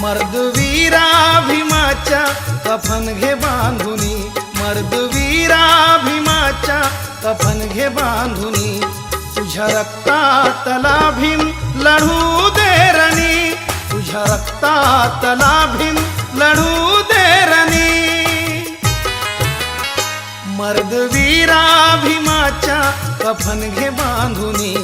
मर्दवीरा भीमाच्या कफन घे बांधुनी, मर्दवीरा भीमाच्या कफन घे बांधुनी, तुझ्या रक्तातला भीम लढू दे रणी, तुझ्या रक्तातला भीम लढू दे रणी। मर्दवीरा भीमाच्या कफन घे बांधुनी।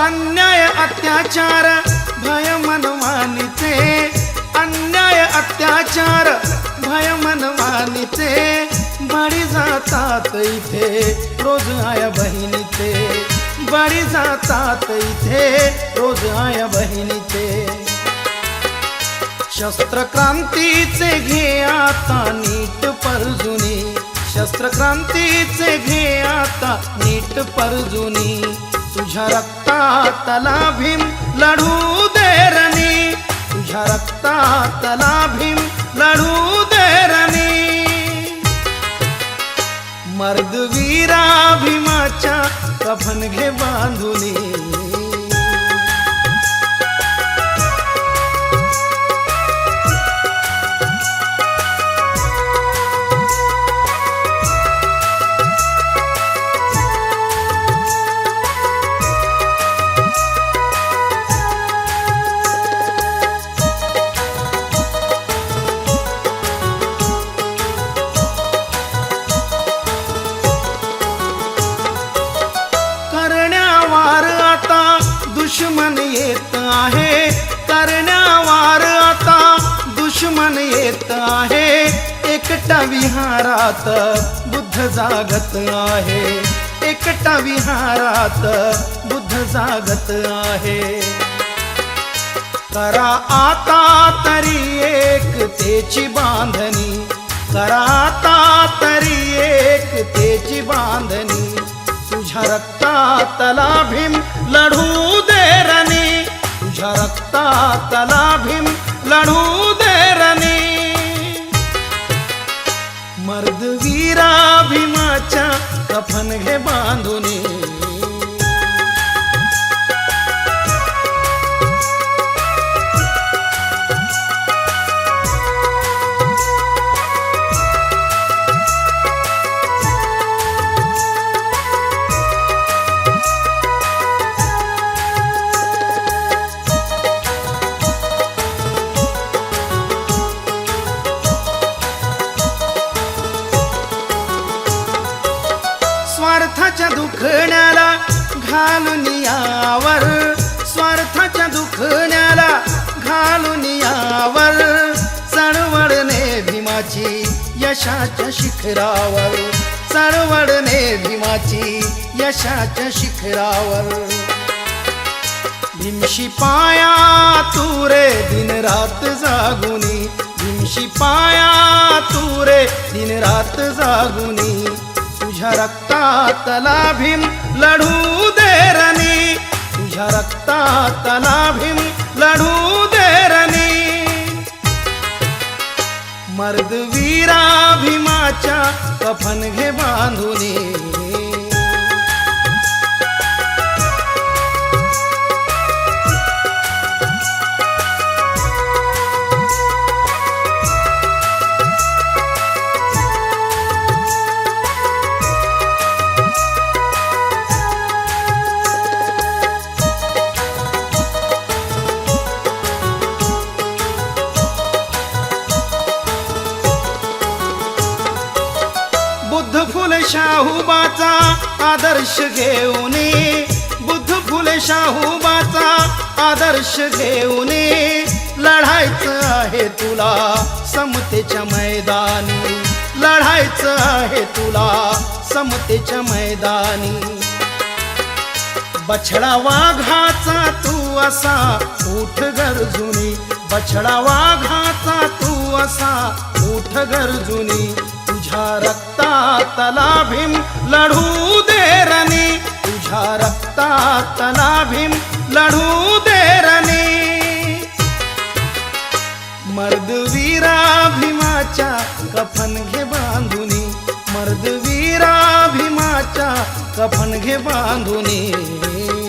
अन्याय अत्याचार भय मनमानीचे, अन्याय अत्याचार भय मनमानीचे, बळी जातात इथे रोज आया बहिणीचे, बळी जातात इथे रोज आया बहिणीचे। शस्त्रक्रांतीचे घे आता नीट परजुनी, शस्त्रक्रांतीचे घे आता नीट परजुनी, तुझ्या रक्तातला भीम लढू दे रणी, तुझ्या रक्तातला भीम लढू दे रणी। मर्दवीरा भीमाच्या कफन घे बांधुनी। दुश्मन येत आहे करण्यावार आता, दुश्मन येत आहे, एकटा विहारात बुद्ध जागत आहे, एकटा विहारात बुद्ध जागत आहे। करा आता तरी एकतेची बांधणी, करा आता तरी एकतेची बांधणी, तुझ्या रक्तातला भीम लढू दे रणी, तुझ्या रक्तातला भीम लढू दे रणी। मर्दवीरा भीमाच्या कफन घे बांधुनी। स्वार्थाच्या दुखण्याला घालून यावर, स्वार्थाच्या दुखण्याला घालून यावर, चळवळणे भीमाची यशाच्या शिखरावर, चळवळणे भीमाची यशाच्या शिखरावर। भीमशी पाया तू रे दिन रात जागुनी, भीमशी पाया तू रे दिन रात जागुनी, तुझ्या रक्तातला भीम लढू दे रणी, तुझ्या रक्तातला भीम लढू दे रणी। मर्दवीरा भीमाच्या कफन घे बांधुनी। बुद्ध फुले शाहूबाचा आदर्श घेऊन, बुद्ध फुले शाहूबाचा आदर्श घेऊन, लढायचं आहे तुला समतेच्या मैदानी, लढायचं आहे तुला समतेच्या मैदानी। बछडा वाघाचा तू असा उठ गरजुनी, बछडा वाघाचा तू असा उठ गर्जुनी, तुझ्या रक्तातला भीम लढू दे रणी, तुझ्या रक्तातला भीम लढू दे रणी. मर्दवीरा भीमाच्या कफन घे बांधुनी, मर्दवीरा भीमाच्या कफन घे बांधुनी.